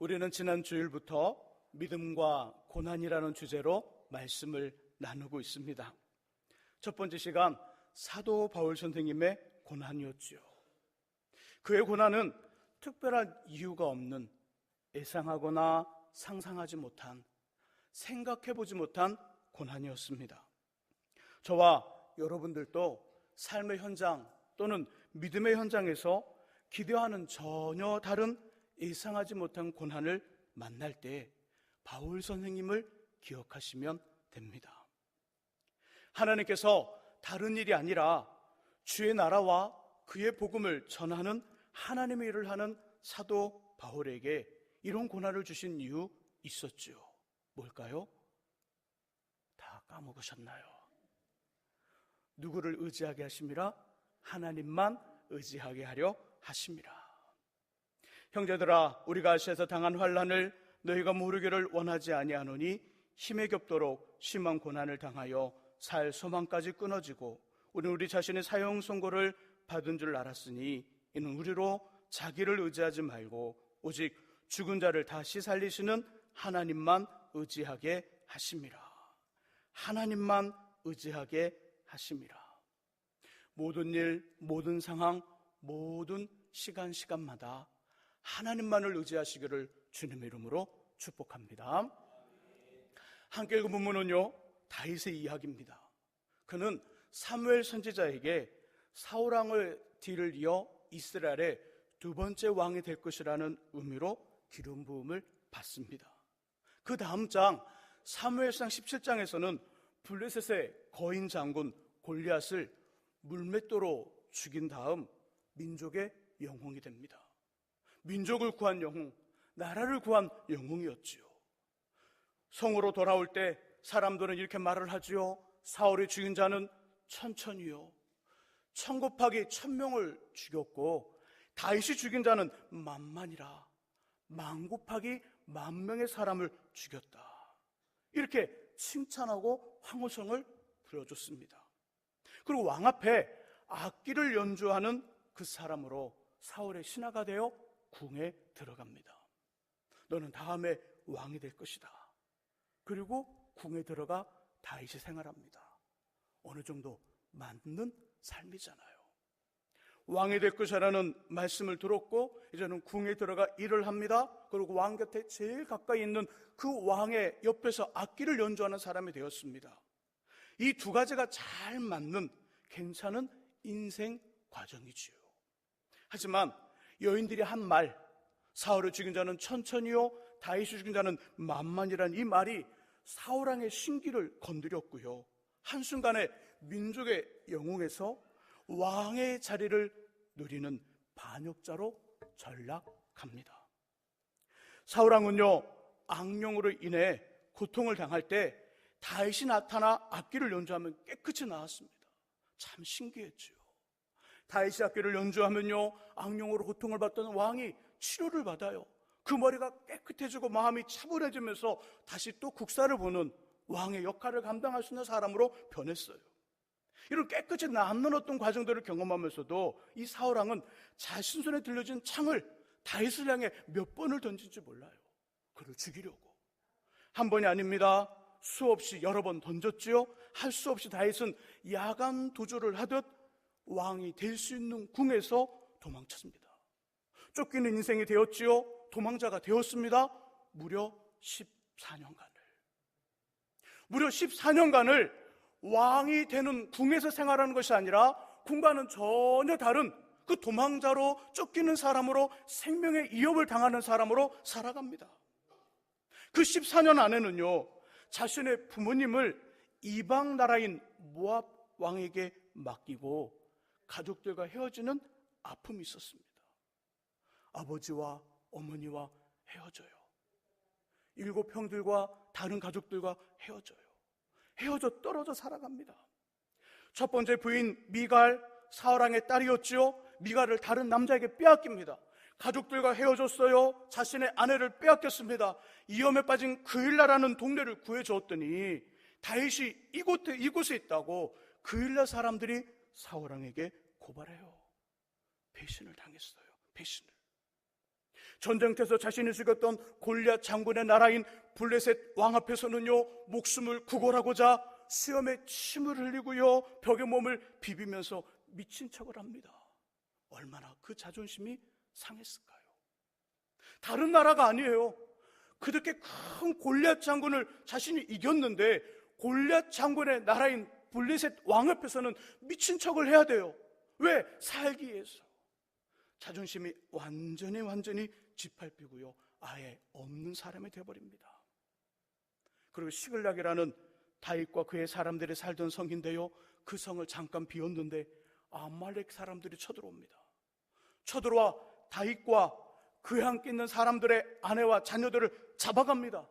우리는 지난 주일부터 믿음과 고난이라는 주제로 말씀을 나누고 있습니다. 첫 번째 시간, 사도 바울 선생님의 고난이었지요. 그의 고난은 특별한 이유가 없는, 예상하거나 상상하지 못한, 생각해보지 못한 고난이었습니다. 저와 여러분들도 삶의 현장 또는 믿음의 현장에서 기대와는 전혀 다른 예상하지 못한 고난을 만날 때 바울 선생님을 기억하시면 됩니다. 하나님께서 다른 일이 아니라 주의 나라와 그의 복음을 전하는 하나님의 일을 하는 사도 바울에게 이런 고난을 주신 이유 있었죠. 뭘까요? 다 까먹으셨나요? 누구를 의지하게 하심이라? 하나님만 의지하게 하려 하심이라. 형제들아, 우리가 아시아에서 당한 환난을 너희가 모르기를 원하지 아니하노니 힘에 겹도록 심한 고난을 당하여 살 소망까지 끊어지고 우리는 우리 자신의 사형 선고를 받은 줄 알았으니 이는 우리로 자기를 의지하지 말고 오직 죽은 자를 다시 살리시는 하나님만 의지하게 하심이라. 하나님만 의지하게 하심이라. 모든 일, 모든 상황, 모든 시간마다 하나님만을 의지하시기를 주님의 이름으로 축복합니다. 함께 읽은 본문은요, 다윗의 이야기입니다. 그는 사무엘 선지자에게 사울 왕을 뒤를 이어 이스라엘의 두 번째 왕이 될 것이라는 의미로 기름 부음을 받습니다. 그 다음 장 사무엘상 17장에서는 블레셋의 거인 장군 골리앗을 물맷돌로 죽인 다음 민족의 영웅이 됩니다. 민족을 구한 영웅, 나라를 구한 영웅이었지요. 성으로 돌아올 때 사람들은 이렇게 말을 하지요. 사울이 죽인 자는 천천히요, 1000 곱하기 1000명을 죽였고 다윗이 죽인 자는 만만이라 10,000 곱하기 10,000명의 사람을 죽였다. 이렇게 칭찬하고 황호성을 부려줬습니다. 그리고 왕 앞에 악기를 연주하는 그 사람으로 사울의 신하가 되어 궁에 들어갑니다. 너는 다음에 왕이 될 것이다. 그리고 궁에 들어가 다윗이 생활합니다. 어느 정도 맞는 삶이잖아요. 왕이 될 것이라는 말씀을 들었고 이제는 궁에 들어가 일을 합니다. 그리고 왕 곁에 제일 가까이 있는 그 왕의 옆에서 악기를 연주하는 사람이 되었습니다. 이 두 가지가 잘 맞는 괜찮은 인생 과정이지요. 하지만 여인들이 한 말, 사울을 죽인 자는 천천히요, 다윗이 죽인 자는 만만이란 이 말이 사울왕의 신기를 건드렸고요, 한순간에 민족의 영웅에서 왕의 자리를 누리는 반역자로 전락합니다. 사울왕은요, 악령으로 인해 고통을 당할 때 다윗이 나타나 악기를 연주하면 깨끗이 나았습니다. 참 신기했죠. 다윗이 악기를 연주하면요, 악령으로 고통을 받던 왕이 치료를 받아요. 그 머리가 깨끗해지고 마음이 차분해지면서 다시 또 국사를 보는 왕의 역할을 감당할 수 있는 사람으로 변했어요. 이런 깨끗이 낫는 어떤 과정들을 경험하면서도 이 사울왕은 자신 손에 들려진 창을 다윗을 향해 몇 번을 던진지 몰라요. 그를 죽이려고. 한 번이 아닙니다. 수없이 여러 번 던졌지요. 할 수 없이 다윗은 야간 도주를 하듯 왕이 될 수 있는 궁에서 도망쳤습니다. 쫓기는 인생이 되었지요. 도망자가 되었습니다. 무려 14년간을 왕이 되는 궁에서 생활하는 것이 아니라 궁과는 전혀 다른 그 도망자로 쫓기는 사람으로 생명의 위협을 당하는 사람으로 살아갑니다. 그 14년 안에는요, 자신의 부모님을 이방 나라인 모압 왕에게 맡기고 가족들과 헤어지는 아픔이 있었습니다. 아버지와 어머니와 헤어져요. 7 형들과 다른 가족들과 헤어져 떨어져 살아갑니다. 첫 번째 부인 미갈, 사울왕의 딸이었지요. 미갈을 다른 남자에게 빼앗깁니다. 가족들과 헤어졌어요. 자신의 아내를 빼앗겼습니다. 위험에 빠진 그일라라는 동네를 구해주었더니 다윗이 이곳에 있다고 그일라 사람들이 사울왕에게 고발해요. 배신을 당했어요. 배신을. 전쟁터에서 자신이 죽였던 골리앗 장군의 나라인 블레셋 왕 앞에서는요, 목숨을 구걸하고자 수염에 침을 흘리고요, 벽에 몸을 비비면서 미친 척을 합니다. 얼마나 그 자존심이 상했을까요? 다른 나라가 아니에요. 그렇게 큰 골리앗 장군을 자신이 이겼는데 골리앗 장군의 나라인 블레셋 왕 앞에서는 미친 척을 해야 돼요. 왜? 살기 위해서. 자존심이 완전히 짓밟히고요, 아예 없는 사람이 되어버립니다. 그리고 시글락이라는 다윗과 그의 사람들이 살던 성인데요, 그 성을 잠깐 비웠는데 아말렉 사람들이 쳐들어옵니다. 쳐들어와 다윗과 그에 함께 있는 사람들의 아내와 자녀들을 잡아갑니다.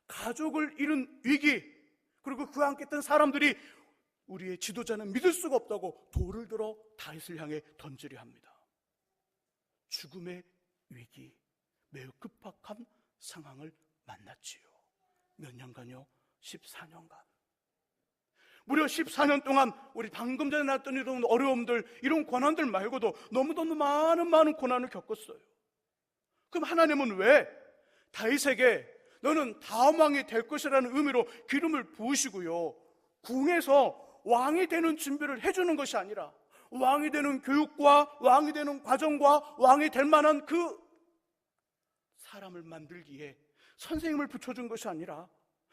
가족을 잃은 위기, 그리고 그와 함께 있던 사람들이 우리의 지도자는 믿을 수가 없다고 돌을 들어 다윗을 향해 던지려 합니다. 죽음의 위기, 매우 급박한 상황을 만났지요. 몇 년간요? 14년간. 무려 14년 동안 우리 방금 전에 나왔던 이런 어려움들, 이런 고난들 말고도 너무너무 많은 고난을 겪었어요. 그럼 하나님은 왜 다윗에게 너는 다음 왕이 될 것이라는 의미로 기름을 부으시고요, 궁에서 왕이 되는 준비를 해주는 것이 아니라 왕이 되는 교육과 왕이 되는 과정과 왕이 될 만한 그 사람을 만들기에 선생님을 붙여준 것이 아니라,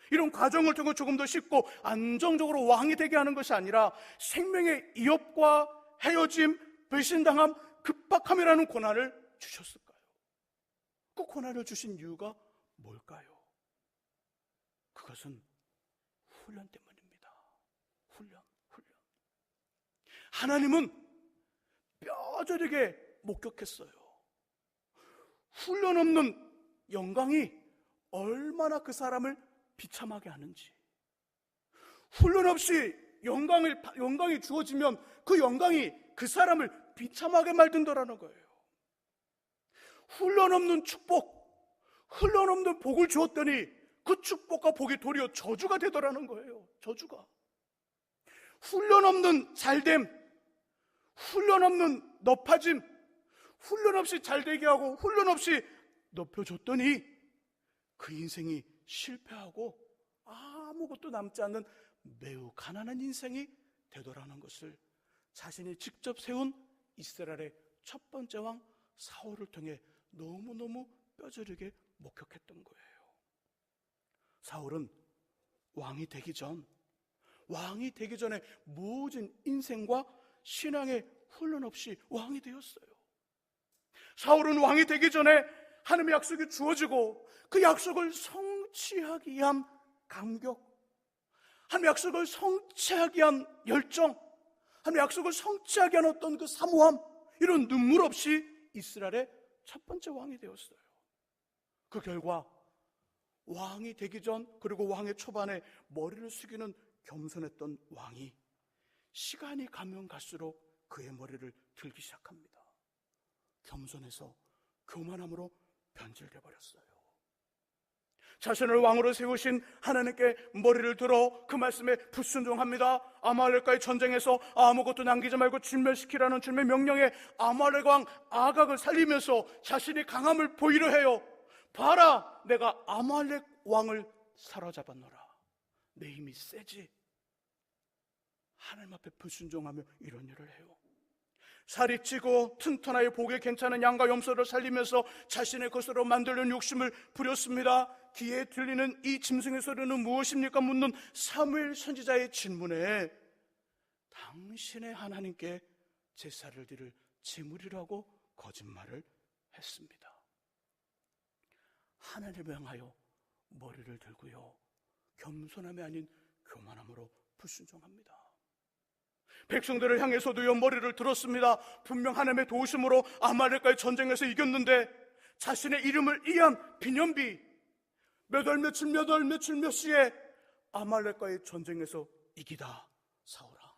이런 과정을 통해 조금 더 쉽고 안정적으로 왕이 되게 하는 것이 아니라 생명의 이업과 헤어짐, 배신당함, 급박함이라는 고난을 주셨을까요? 그 고난을 주신 이유가 뭘까요? 그것은 훈련 때문입니다. 훈련. 하나님은 뼈저리게 목격했어요. 훈련 없는 영광이 얼마나 그 사람을 비참하게 하는지. 훈련 없이 영광이 주어지면 그 영광이 그 사람을 비참하게 만든다라는 거예요. 훈련 없는 축복, 훈련 없는 복을 주었더니 그 축복과 복이 도리어 저주가 되더라는 거예요. 저주가. 훈련 없는 잘됨, 훈련 없는 높아짐, 훈련 없이 잘되게 하고 훈련 없이 높여줬더니 그 인생이 실패하고 아무것도 남지 않는 매우 가난한 인생이 되더라는 것을 자신이 직접 세운 이스라엘의 첫 번째 왕 사울을 통해 너무너무 뼈저리게 목격했던 거예요. 사울은 왕이 되기 전에 모든 인생과 신앙의 훈련 없이 왕이 되었어요. 사울은 왕이 되기 전에 하나님의 약속이 주어지고 그 약속을 성취하기 위한 감격, 하나님의 약속을 성취하기 위한 열정, 하나님의 약속을 성취하기 위한 어떤 그 사모함, 이런 눈물 없이 이스라엘의 첫 번째 왕이 되었어요. 그 결과 왕이 되기 전, 그리고 왕의 초반에 머리를 숙이는 겸손했던 왕이 시간이 가면 갈수록 그의 머리를 들기 시작합니다. 겸손해서 교만함으로 변질돼 버렸어요. 자신을 왕으로 세우신 하나님께 머리를 들어 그 말씀에 불순종합니다. 아말렉과의 전쟁에서 아무것도 남기지 말고 진멸시키라는 주님의 명령에 아말렉 왕 아각을 살리면서 자신이 강함을 보이려 해요. 봐라, 내가 아말렉 왕을 사로잡았노라. 내 힘이 세지. 하나님 앞에 불순종하며 이런 일을 해요. 살이 찌고 튼튼하게 보기에 괜찮은 양과 염소를 살리면서 자신의 것으로 만들려는 욕심을 부렸습니다. 귀에 들리는 이 짐승의 소리는 무엇입니까? 묻는 사무엘 선지자의 질문에 당신의 하나님께 제사를 드릴 제물이라고 거짓말을 했습니다. 하나님을 향하여 머리를 들고요, 겸손함이 아닌 교만함으로 불순종합니다. 백성들을 향해서도요, 머리를 들었습니다. 분명 하나님의 도우심으로 아말렉과의 전쟁에서 이겼는데 자신의 이름을 이한 기념비, 몇 월 며칠 시에 아말렉과의 전쟁에서 이기다 사울아,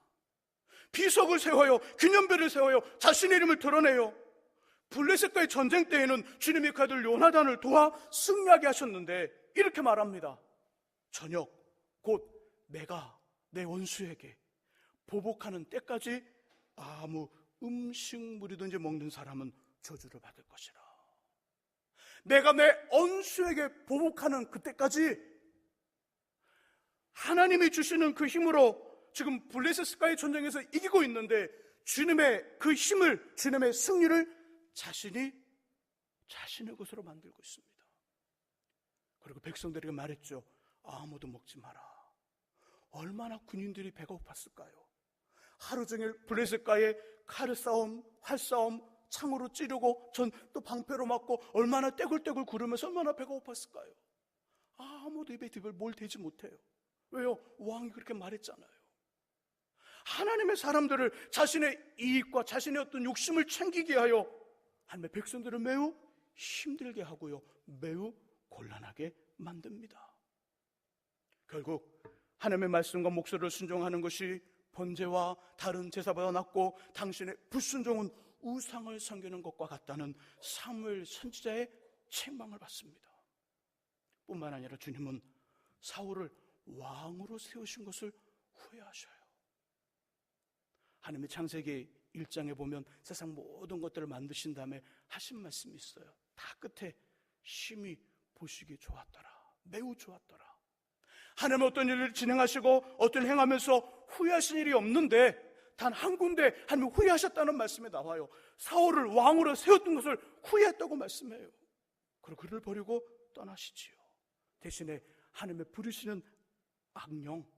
비석을 세워요, 기념비를 세워요, 자신의 이름을 드러내요. 블레셋과의 전쟁 때에는 주님이 그 아들 요나단을 도와 승리하게 하셨는데 이렇게 말합니다. 저녁 곧 내가 내 원수에게 보복하는 때까지 아무 음식물이든지 먹는 사람은 저주를 받을 것이라. 내가 내 원수에게 보복하는 그때까지 하나님이 주시는 그 힘으로 지금 블레셋과의 전쟁에서 이기고 있는데, 주님의 그 힘을, 주님의 승리를 자신의 것으로 만들고 있습니다. 그리고 백성들에게 말했죠. 아무도 먹지 마라. 얼마나 군인들이 배가 고팠을까요? 하루 종일 블레셋과의 칼싸움, 활싸움, 창으로 찌르고 전 또 방패로 맞고 얼마나 떼굴떼굴 구르면서 얼마나 배가 고팠을까요? 아무도 입에 뭘 대지 못해요. 왜요? 왕이 그렇게 말했잖아요. 하나님의 사람들을 자신의 이익과 자신의 어떤 욕심을 챙기게 하여 하나님의 백성들을 매우 힘들게 하고요, 매우 곤란하게 만듭니다. 결국 하나님의 말씀과 목소리를 순종하는 것이 번제와 다른 제사보다 낫고 당신의 불순종은 우상을 섬기는 것과 같다는 사무엘 선지자의 책망을 받습니다. 뿐만 아니라 주님은 사울을 왕으로 세우신 것을 후회하셔요. 하나님의 창세기 1장에 보면 세상 모든 것들을 만드신 다음에 하신 말씀이 있어요. 다 끝에 심히 보시기 좋았더라, 매우 좋았더라. 하나님은 어떤 일을 진행하시고 어떤 행하면서 후회하신 일이 없는데 단 한 군데 하나님이 후회하셨다는 말씀에 나와요. 사울을 왕으로 세웠던 것을 후회했다고 말씀해요. 그리고 그를 버리고 떠나시지요. 대신에 하나님의 부르시는 악령,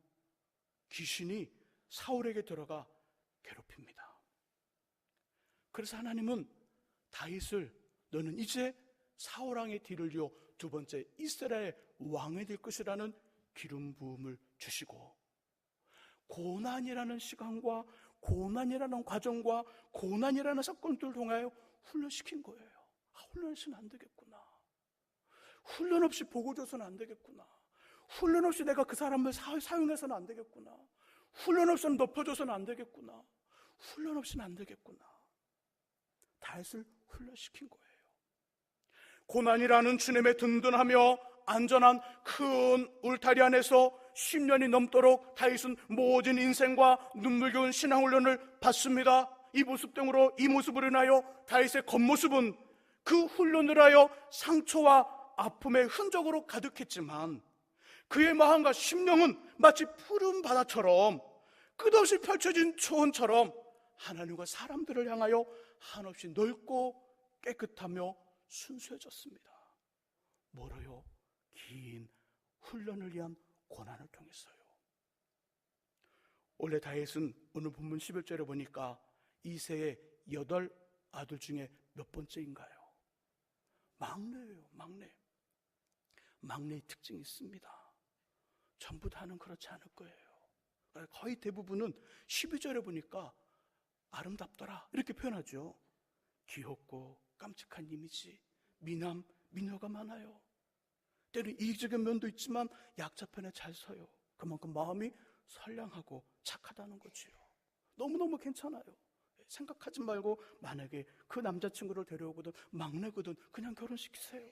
귀신이 사울에게 들어가 괴롭힙니다. 그래서 하나님은 다윗을 너는 이제 사울왕의 뒤를 이어 두 번째 이스라엘 왕이 될 것이라는 기름 부음을 주시고, 고난이라는 시간과 고난이라는 과정과 고난이라는 사건들을 통하여 훈련시킨 거예요. 훈련시는 안 되겠구나. 훈련 없이 복을 줘서는 안 되겠구나. 훈련 없이 내가 그 사람을 사용해서는 안 되겠구나. 훈련 없이는 높여줘서는 안 되겠구나. 훈련 없이는 안 되겠구나. 다윗을 훈련시킨 거예요. 고난이라는 주님의 든든하며 안전한 큰 울타리 안에서 10년이 넘도록 다윗은 모진 인생과 눈물겨운 신앙훈련을 받습니다. 이 모습으로 인하여 다윗의 겉모습은 그 훈련을 하여 상처와 아픔의 흔적으로 가득했지만 그의 마음과 심령은 마치 푸른 바다처럼 끝없이 펼쳐진 초원처럼 하나님과 사람들을 향하여 한없이 넓고 깨끗하며 순수해졌습니다. 뭐로요? 긴 훈련을 위한 고난을 통해서요. 원래 다윗은 오늘 본문 11절에 보니까 이새의 8 아들 중에 몇 번째인가요? 막내예요. 막내의 특징이 있습니다. 전부 다는 그렇지 않을 거예요. 거의 대부분은 12절에 보니까 아름답더라 이렇게 표현하죠. 귀엽고 깜찍한 이미지, 미녀가 많아요. 때로는 이기적인 면도 있지만 약자 편에 잘 서요. 그만큼 마음이 선량하고 착하다는 거지요. 너무너무 괜찮아요. 생각하지 말고 만약에 그 남자친구를 데려오거든 막내거든 그냥 결혼시키세요.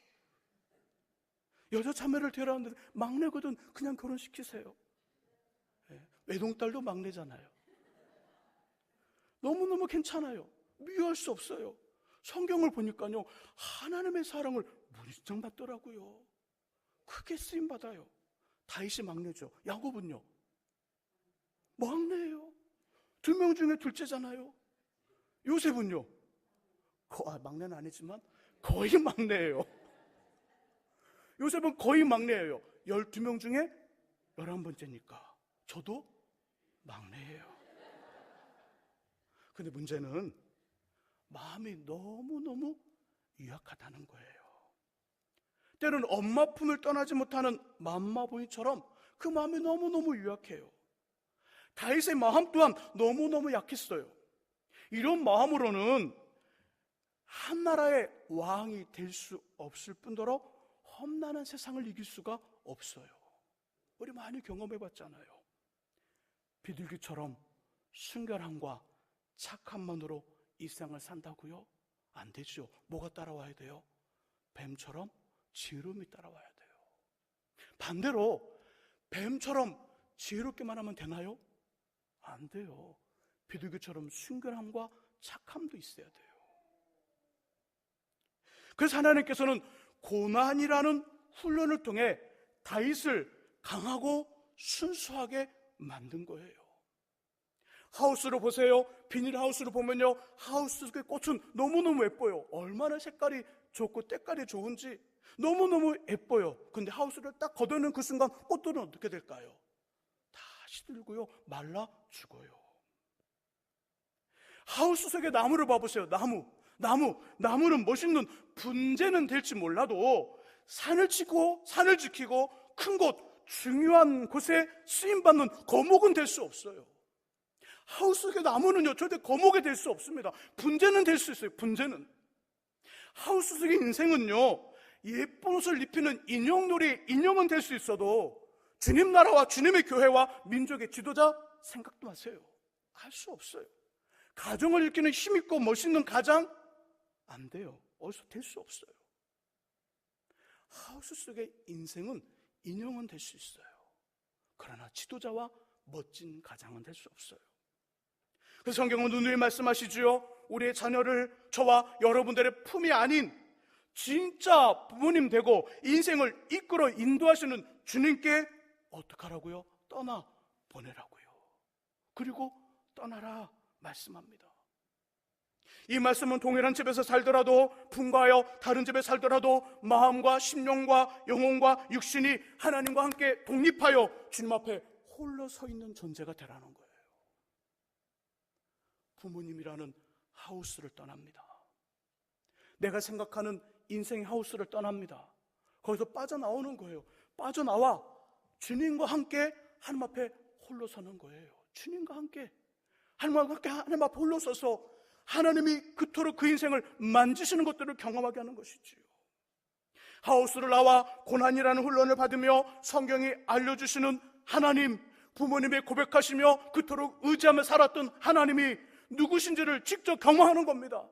여자 자매를 데려왔는데 막내거든 그냥 결혼시키세요. 외동딸도 막내잖아요. 너무너무 괜찮아요. 미워할 수 없어요. 성경을 보니까요, 하나님의 사랑을 인정받더라고요. 크게 쓰임받아요. 다윗이 막내죠. 야곱은요, 막내예요. 2명 중에 둘째잖아요. 요셉은요, 막내는 아니지만 거의 막내예요. 요셉은 거의 막내예요. 12명 중에 11번째니까 저도 막내예요. 근데 문제는 마음이 너무너무 유약하다는 거예요. 때로는 엄마 품을 떠나지 못하는 맘마보이처럼 그 마음이 너무너무 유약해요. 다윗의 마음 또한 너무너무 약했어요. 이런 마음으로는 한 나라의 왕이 될 수 없을 뿐더러 험난한 세상을 이길 수가 없어요. 우리 많이 경험해봤잖아요. 비둘기처럼 순결함과 착함만으로 이 세상을 산다고요? 안 되죠. 뭐가 따라와야 돼요? 뱀처럼 지혜로움이 따라와야 돼요. 반대로 뱀처럼 지혜롭게만 하면 되나요? 안 돼요. 비둘기처럼 순결함과 착함도 있어야 돼요. 그래서 하나님께서는 고난이라는 훈련을 통해 다윗을 강하고 순수하게 만든 거예요. 하우스로 보세요. 비닐하우스로 보면요, 하우스 속의 꽃은 너무너무 예뻐요. 얼마나 색깔이 좋고 때깔이 좋은지 너무너무 예뻐요. 근데 하우스를 딱 걷어내는 그 순간 꽃들은 어떻게 될까요? 다 시들고요, 말라 죽어요. 하우스 속의 나무를 봐보세요. 나무는 멋있는 분재는 될지 몰라도 산을 지키고 큰 곳, 중요한 곳에 쓰임받는 거목은 될 수 없어요. 하우스 속의 나무는요, 절대 거목이 될 수 없습니다. 분재는 될 수 있어요. 분재는. 하우스 속의 인생은요, 예쁜 옷을 입히는 인형은 될 수 있어도 주님 나라와 주님의 교회와 민족의 지도자 생각도 하세요. 할 수 없어요. 가정을 일으키는 힘있고 멋있는 가장 안 돼요. 어디서 될 수 없어요. 하우스 속의 인생은 인형은 될 수 있어요. 그러나 지도자와 멋진 가장은 될 수 없어요. 그래서 성경은 누누이 말씀하시지요. 우리의 자녀를 저와 여러분들의 품이 아닌 진짜 부모님 되고 인생을 이끌어 인도하시는 주님께 어떡하라고요? 떠나 보내라고요. 그리고 떠나라 말씀합니다. 이 말씀은 동일한 집에서 살더라도, 분가하여 다른 집에 살더라도 마음과 심령과 영혼과 육신이 하나님과 함께 독립하여 주님 앞에 홀로 서 있는 존재가 되라는 거예요. 부모님이라는 하우스를 떠납니다. 내가 생각하는 인생의 하우스를 떠납니다. 거기서 빠져나오는 거예요. 빠져나와 주님과 함께 하나님 앞에 홀로 서는 거예요. 주님과 함께 하나님 앞에 홀로 서서 하나님이 그토록 그 인생을 만지시는 것들을 경험하게 하는 것이지요. 하우스를 나와 고난이라는 훈련을 받으며 성경이 알려주시는 하나님, 부모님의 고백하시며 그토록 의지하며 살았던 하나님이 누구신지를 직접 경험하는 겁니다.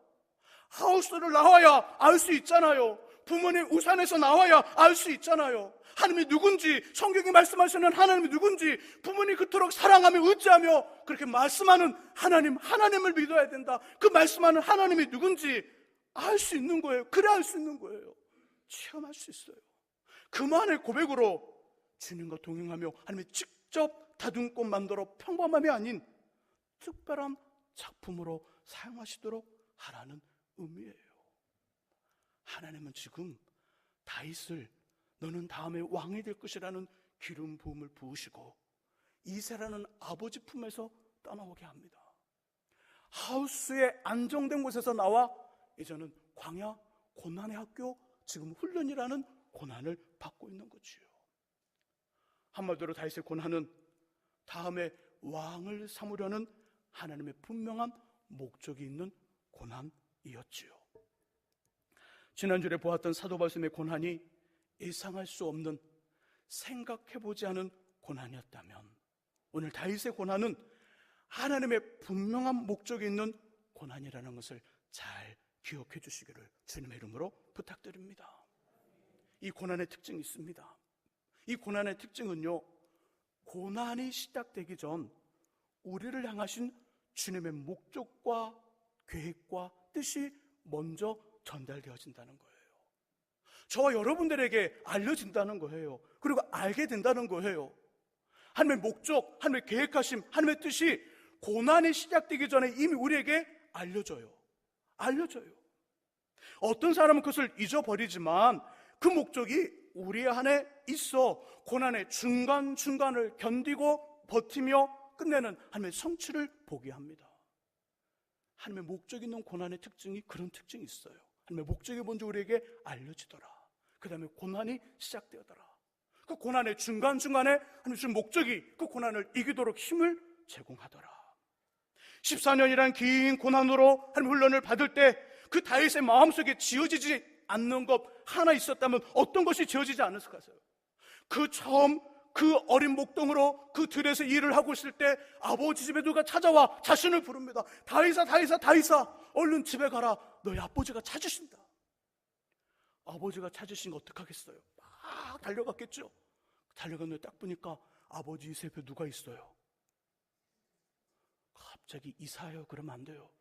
하우스를 나와야 알 수 있잖아요. 부모님 우산에서 나와야 알 수 있잖아요. 하나님이 누군지, 성경이 말씀하시는 하나님이 누군지, 부모님 그토록 사랑하며 의지하며 그렇게 말씀하는 하나님을 믿어야 된다. 그 말씀하는 하나님이 누군지 알 수 있는 거예요. 그래 알 수 있는 거예요. 체험할 수 있어요. 그만의 고백으로 주님과 동행하며 하나님이 직접 다듬고 만들어 평범함이 아닌 특별한 작품으로 사용하시도록 하라는 의미예요. 하나님은 지금 다윗을 너는 다음에 왕이 될 것이라는 기름 부음을 부으시고 이새라는 아버지 품에서 떠나오게 합니다. 하우스의 안정된 곳에서 나와 이제는 광야 고난의 학교, 지금 훈련이라는 고난을 받고 있는 거지요. 한마디로 다윗의 고난은 다음에 왕을 삼으려는 하나님의 분명한 목적이 있는 고난이었지요. 지난주에 보았던 사도 바울의 고난이 예상할 수 없는, 생각해보지 않은 고난이었다면 오늘 다윗의 고난은 하나님의 분명한 목적이 있는 고난이라는 것을 잘 기억해 주시기를 주님의 이름으로 부탁드립니다. 이 고난의 특징이 있습니다. 이 고난의 특징은요, 고난이 시작되기 전 우리를 향하신 주님의 목적과 계획과 뜻이 먼저 전달되어진다는 거예요. 저와 여러분들에게 알려진다는 거예요. 그리고 알게 된다는 거예요. 하나님의 목적, 하나님의 계획하심, 하나님의 뜻이 고난이 시작되기 전에 이미 우리에게 알려져요. 어떤 사람은 그것을 잊어버리지만 그 목적이 우리 안에 있어 고난의 중간중간을 견디고 버티며 끝내는 하나님의 성취를 보게 합니다. 하나님의 목적 있는 고난의 특징이 그런 특징이 있어요. 하나님의 목적이 먼저 우리에게 알려지더라. 그 다음에 고난이 시작되더라. 그 고난의 중간중간에 하나님 주신 목적이 그 고난을 이기도록 힘을 제공하더라. 14년이란 긴 고난으로 하나님 훈련을 받을 때 그 다윗의 마음속에 지어지지 않는 것 하나 있었다면 어떤 것이 지어지지 않았을까요? 그 처음 그 어린 목동으로 그 들에서 일을 하고 있을 때 아버지 집에 누가 찾아와 자신을 부릅니다. 다윗아 얼른 집에 가라. 너희 아버지가 찾으신다. 아버지가 찾으신 거 어떡하겠어요? 막 달려갔겠죠. 달려갔는데 딱 보니까 아버지 이세 옆에 누가 있어요? 갑자기 이사예요. 그러면 안 돼요.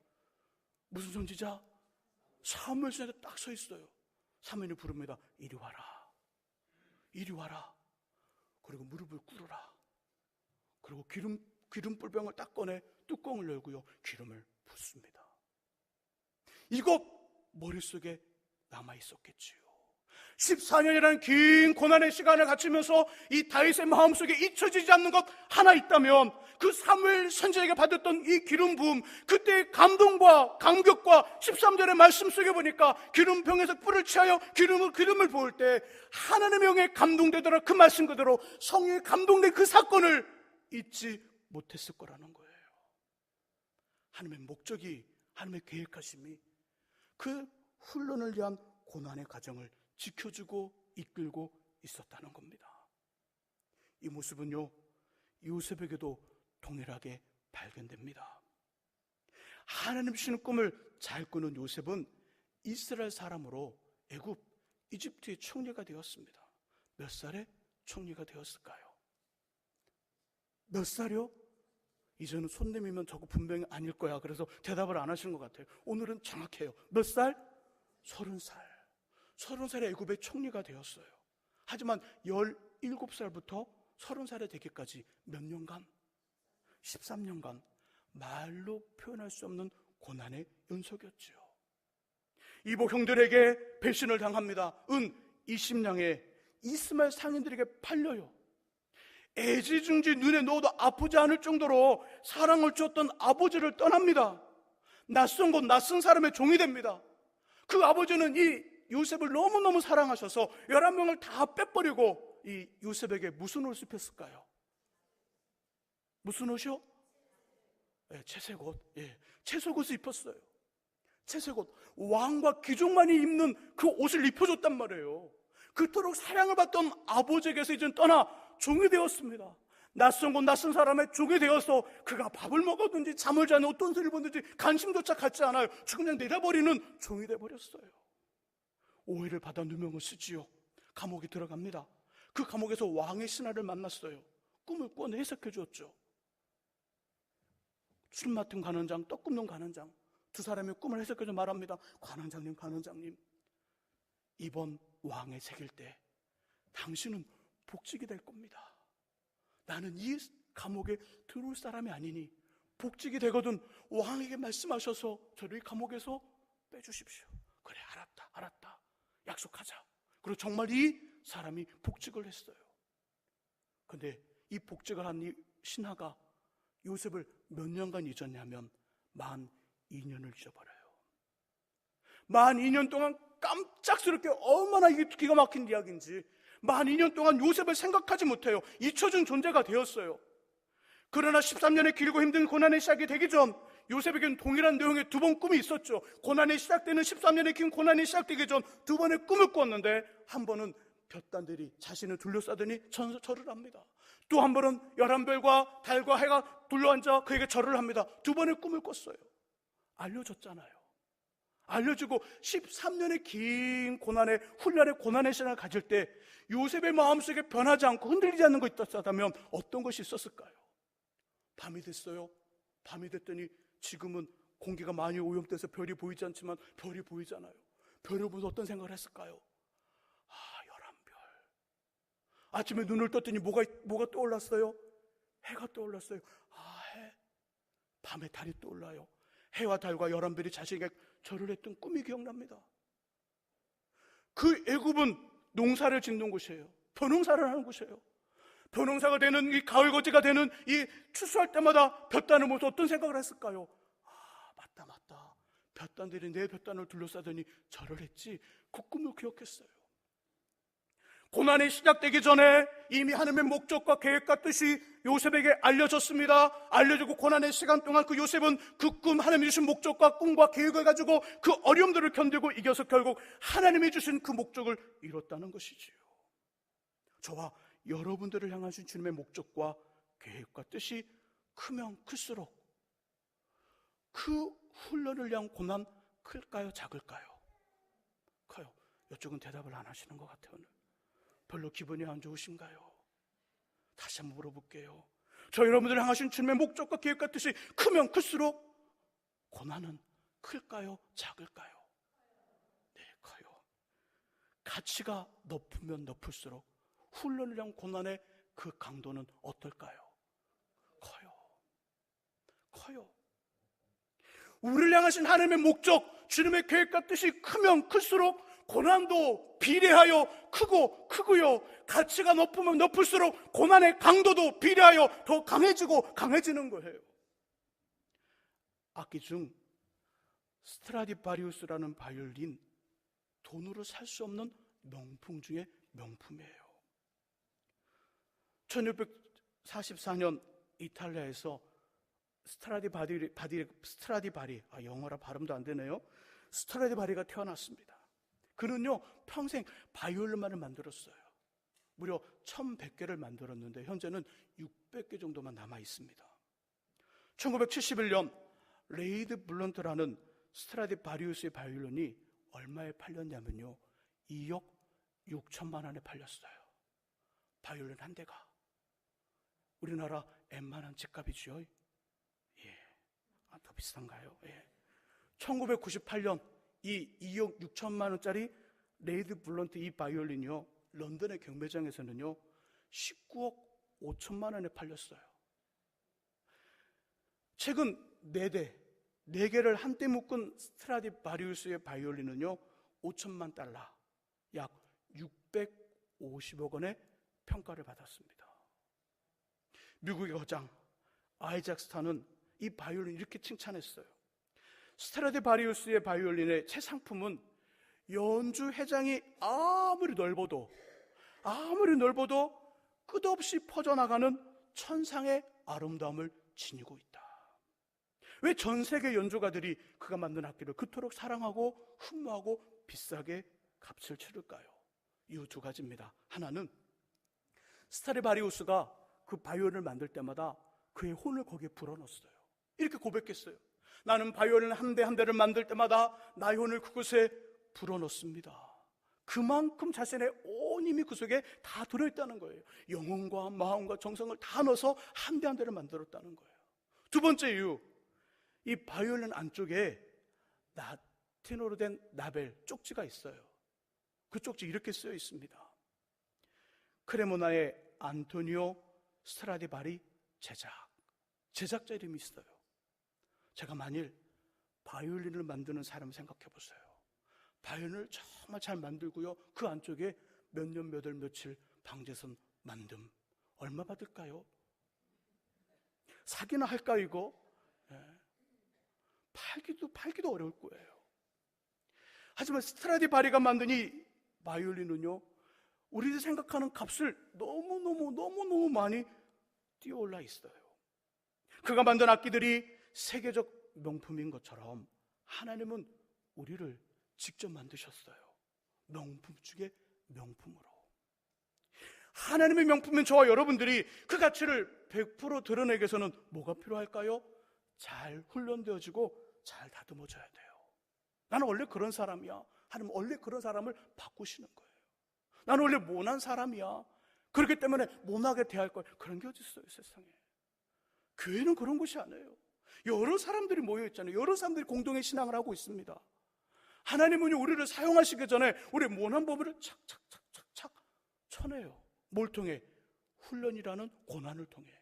무슨 선지자? 사무엘 선지자가 딱 서 있어요. 사모님이 부릅니다. 이리 와라. 이리 와라. 그리고 무릎을 꿇어라. 그리고 기름불병을 딱 꺼내 뚜껑을 열고요, 기름을 붓습니다. 이거 머릿속에 남아있었겠지요. 14년이라는 긴 고난의 시간을 갖추면서 이 다윗의 마음속에 잊혀지지 않는 것 하나 있다면 그 사무엘 선지자에게 받았던 이 기름 부음, 그때의 감동과 감격과 13절의 말씀 속에 보니까 기름병에서 뿔을 취하여 기름을 부을 때 하나님의 영에 감동되더라. 그 말씀 그대로 성령에 감동된 그 사건을 잊지 못했을 거라는 거예요. 하나님의 목적이, 하나님의 계획하심이 그 훈련을 위한 고난의 과정을 지켜주고 이끌고 있었다는 겁니다. 이 모습은요, 요셉에게도 동일하게 발견됩니다. 하나님 주시는 꿈을 잘 꾸는 요셉은 이스라엘 사람으로 애굽, 이집트의 총리가 되었습니다. 몇 살에 총리가 되었을까요? 몇 살이요? 이제는 손 내밀면 저거 분명히 아닐 거야. 그래서 대답을 안 하시는 것 같아요. 오늘은 정확해요. 몇 살? 30살. 30살에 애굽의 총리가 되었어요. 하지만 17살부터 30살에 되기까지 몇 년간? 13년간 말로 표현할 수 없는 고난의 연속이었죠. 이복 형들에게 배신을 당합니다. 은 20냥에 이스마엘 상인들에게 팔려요. 애지중지 눈에 넣어도 아프지 않을 정도로 사랑을 주었던 아버지를 떠납니다. 낯선 곳, 낯선 사람의 종이 됩니다. 그 아버지는 이 요셉을 너무너무 사랑하셔서 11명을 다 빼버리고 이 요셉에게 무슨 옷을 입혔을까요? 무슨 옷이요? 채색옷. 채색옷을 입혔어요. 채색옷. 왕과 귀족만이 입는 그 옷을 입혀줬단 말이에요. 그토록 사랑을 받던 아버지에게서 이제 떠나 종이 되었습니다. 낯선 곳, 낯선 사람의 종이 되어서 그가 밥을 먹었든지 잠을 자는 어떤 소리를 보든지 관심조차 갖지 않아요. 그냥 내려버리는 종이 되어버렸어요. 오해를 받아 누명을 쓰지요. 감옥에 들어갑니다. 그 감옥에서 왕의 신하를 만났어요. 꿈을 꿔내 해석해 주었죠. 술 맡은 관원장, 떡 굽는 관원장, 두 사람의 꿈을 해석해서 말합니다. 관원장님, 이번 왕의 새길 때 당신은 복직이 될 겁니다. 나는 이 감옥에 들어올 사람이 아니니 복직이 되거든 왕에게 말씀하셔서 저를 이 감옥에서 빼주십시오. 그래, 알았다. 약속하자. 그리고 정말 이 사람이 복직을 했어요. 근데 이 복직을 한 이 신하가 요셉을 몇 년간 잊었냐면 만 2년을 잊어버려요. 만 2년 동안 깜짝스럽게 얼마나 이게 기가 막힌 이야기인지 만 2년 동안 요셉을 생각하지 못해요. 잊혀진 존재가 되었어요. 그러나 13년의 길고 힘든 고난의 시작이 되기 전 요셉에게는 동일한 내용의 두 번 꿈이 있었죠. 고난이 시작되는 13년의 긴 고난이 시작되기 전 두 번의 꿈을 꿨는데 한 번은 볕단들이 자신을 둘러싸더니 절을 합니다. 또 한 번은 11별과 달과 해가 둘러앉아 그에게 절을 합니다. 두 번의 꿈을 꿨어요. 알려줬잖아요. 알려주고 13년의 긴 고난의 훈련의 고난의 시간을 가질 때 요셉의 마음속에 변하지 않고 흔들리지 않는 것이 있었다면 어떤 것이 있었을까요? 밤이 됐어요. 밤이 됐더니 지금은 공기가 많이 오염돼서 별이 보이지 않지만 별이 보이잖아요. 별을 보면서 어떤 생각을 했을까요? 11별. 아침에 눈을 떴더니 뭐가 떠올랐어요? 해가 떠올랐어요. 해. 밤에 달이 떠올라요. 해와 달과 11별이 자신에게 절을 했던 꿈이 기억납니다. 그 애굽은 농사를 짓는 곳이에요. 벼농사를 하는 곳이에요. 벼농사가 되는 이 가을거지가 되는 이 추수할 때마다 볕단을 보면서 어떤 생각을 했을까요? 맞다. 볕단들이 내 볕단을 둘러싸더니 절을 했지. 그 꿈을 기억했어요. 고난이 시작되기 전에 이미 하나님의 목적과 계획과 뜻이 요셉에게 알려졌습니다. 알려주고 고난의 시간 동안 그 요셉은 그 꿈, 하나님이 주신 목적과 꿈과 계획을 가지고 그 어려움들을 견디고 이겨서 결국 하나님이 주신 그 목적을 이뤘다는 것이지요. 저와 여러분들을 향하신 주님의 목적과 계획과 뜻이 크면 클수록 그 훈련을 위한 고난 클까요? 작을까요? 커요. 이쪽은 대답을 안 하시는 것 같아요. 오늘 별로 기분이 안 좋으신가요? 다시 한번 물어볼게요. 저 여러분들을 향하신 주님의 목적과 계획과 뜻이 크면 클수록 고난은 클까요? 작을까요? 네, 커요. 가치가 높으면 높을수록 훈련이랑 고난의 그 강도는 어떨까요? 커요. 우리를 향하신 하나님의 목적, 주님의 계획과 뜻이 크면 클수록 고난도 비례하여 크고요. 가치가 높으면 높을수록 고난의 강도도 비례하여 더 강해지고 강해지는 거예요. 악기 중 스트라디바리우스라는 바이올린, 돈으로 살 수 없는 명품 중에 명품이에요. 1644년 이탈리아에서 스트라디바리, 영어라 발음도 안 되네요. 스트라디바리가 태어났습니다. 그는요 평생 바이올린만을 만들었어요. 무려 1100개를 만들었는데 현재는 600개 정도만 남아 있습니다. 1971년 레이드 블런트라는 스트라디바리우스의 바이올린이 얼마에 팔렸냐면요 2억 6천만 원에 팔렸어요. 바이올린 한 대가 우리나라 웬만한 집값이죠. 더 비싼가요? 1998년 이 2억 6천만 원짜리 레이드 블런트 이 바이올린이요 런던의 경매장에서는요 19억 5천만 원에 팔렸어요. 최근 4개를 한때 묶은 스트라디바리우스의 바이올린은요 5천만 달러, 약 650억 원의 평가를 받았습니다. 미국의 거장 아이작 스타는 이 바이올린 이렇게 칭찬했어요. 스트라디바리우스의 바이올린의 최상품은 연주 회장이 아무리 넓어도 끝없이 퍼져나가는 천상의 아름다움을 지니고 있다. 왜 전 세계 연주가들이 그가 만든 악기를 그토록 사랑하고 흠모하고 비싸게 값을 치를까요? 이유 두 가지입니다. 하나는 스트라디바리우스가 그 바이올린을 만들 때마다 그의 혼을 거기에 불어넣었어요. 이렇게 고백했어요. 나는 바이올린 한 대 한 대를 만들 때마다 나의 혼을 그곳에 불어넣습니다. 그만큼 자신의 온 힘이 그 속에 다 들어있다는 거예요. 영혼과 마음과 정성을 다 넣어서 한 대 한 대를 만들었다는 거예요. 두 번째 이유, 이 바이올린 안쪽에 라틴어로 된 나벨, 쪽지가 있어요. 그 쪽지 이렇게 쓰여 있습니다. 크레모나의 안토니오 스트라디바리 제작자 이름이 있어요. 제가 만일 바이올린을 만드는 사람 생각해 보세요. 바이올린을 정말 잘 만들고요 그 안쪽에 몇 년 몇 월 며칠 방제선 만듦 얼마 받을까요? 사기나 할까 이거? 팔기도 어려울 거예요. 하지만 스트라디바리가 만든 이 바이올린은요 우리들이 생각하는 값을 너무 많이 뛰어올라 있어요. 그가 만든 악기들이 세계적 명품인 것처럼 하나님은 우리를 직접 만드셨어요. 명품 중에 명품으로. 하나님의 명품인 저와 여러분들이 그 가치를 100% 드러내기 위해서는 뭐가 필요할까요? 잘 훈련되어지고 잘 다듬어져야 돼요. 나는 원래 그런 사람이야. 하나님 원래 그런 사람을 바꾸시는 거예요. 나는 원래 모난 사람이야. 그렇기 때문에 모나게 대할 걸. 그런 게 어디 있어요 세상에. 교회는 그런 곳이 아니에요. 여러 사람들이 모여있잖아요. 여러 사람들이 공동의 신앙을 하고 있습니다. 하나님은 우리를 사용하시기 전에 우리의 모난 부분을 착착 쳐내요. 뭘 통해? 훈련이라는 고난을 통해.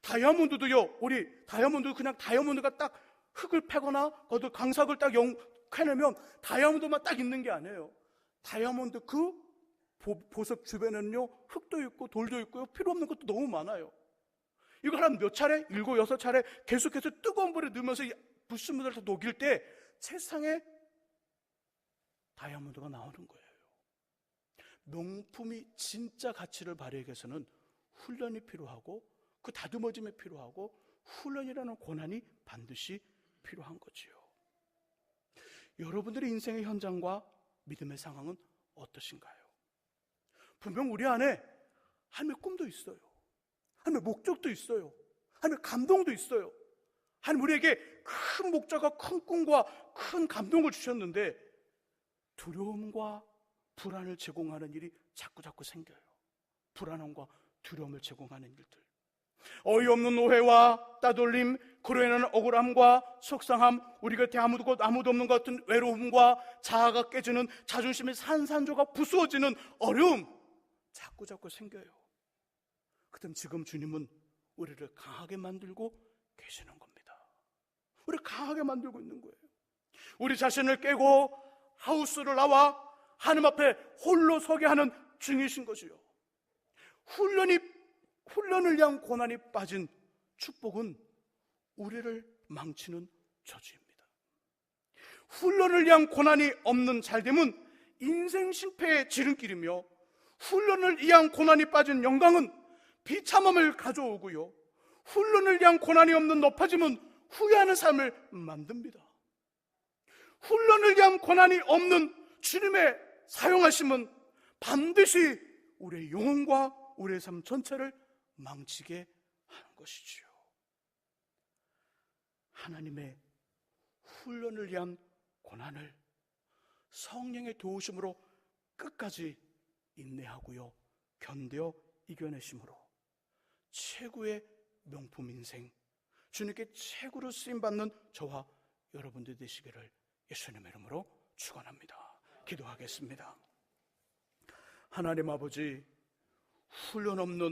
다이아몬드도요, 우리 다이아몬드 그냥 다이아몬드가 딱 흙을 패거나 거기도 강석을 딱 캐내면 다이아몬드만 딱 있는 게 아니에요. 다이아몬드 그 보석 주변에는요 흙도 있고 돌도 있고요 필요 없는 것도 너무 많아요. 이걸 한 몇 차례, 7, 6차례 계속해서 뜨거운 물에 넣으면서 불순물을 다 녹일 때 세상에 다이아몬드가 나오는 거예요. 명품이 진짜 가치를 발휘하기 위해서는 훈련이 필요하고 그 다듬어짐이 필요하고 훈련이라는 고난이 반드시 필요한 거지요. 여러분들의 인생의 현장과 믿음의 상황은 어떠신가요? 분명 우리 안에 하나님의 꿈도 있어요. 하나님의 목적도 있어요. 하나님의 감동도 있어요. 하나님 우리에게 큰 목적과 큰 꿈과 큰 감동을 주셨는데 두려움과 불안을 제공하는 일이 자꾸 생겨요. 불안함과 두려움을 제공하는 일들. 어이없는 오해와 따돌림, 그로 인한 억울함과 속상함, 우리 곁에 아무도 없는 것 같은 외로움과 자아가 깨지는, 자존심이 산산조각 부수어지는 어려움 자꾸 생겨요. 그럼 지금 주님은 우리를 강하게 만들고 계시는 겁니다. 우리를 강하게 만들고 있는 거예요. 우리 자신을 깨고 하우스를 나와 하나님 앞에 홀로 서게 하는 중이신 것이요. 훈련을 위한 고난이 빠진 축복은 우리를 망치는 저주입니다. 훈련을 위한 고난이 없는 잘됨은 인생 실패의 지름길이며, 훈련을 위한 고난이 빠진 영광은 비참함을 가져오고요, 훈련을 위한 고난이 없는 높아짐은 후회하는 삶을 만듭니다. 훈련을 위한 고난이 없는 주님의 사용하심은 반드시 우리의 영혼과 우리의 삶 전체를 망치게 하는 것이지요. 하나님의 훈련을 위한 고난을 성령의 도우심으로 끝까지 인내하고요, 견뎌 이겨내심으로 최고의 명품 인생, 주님께 최고로 쓰임받는 저와 여러분들 되시기를 예수님의 이름으로 축원합니다. 기도하겠습니다. 하나님 아버지, 훈련 없는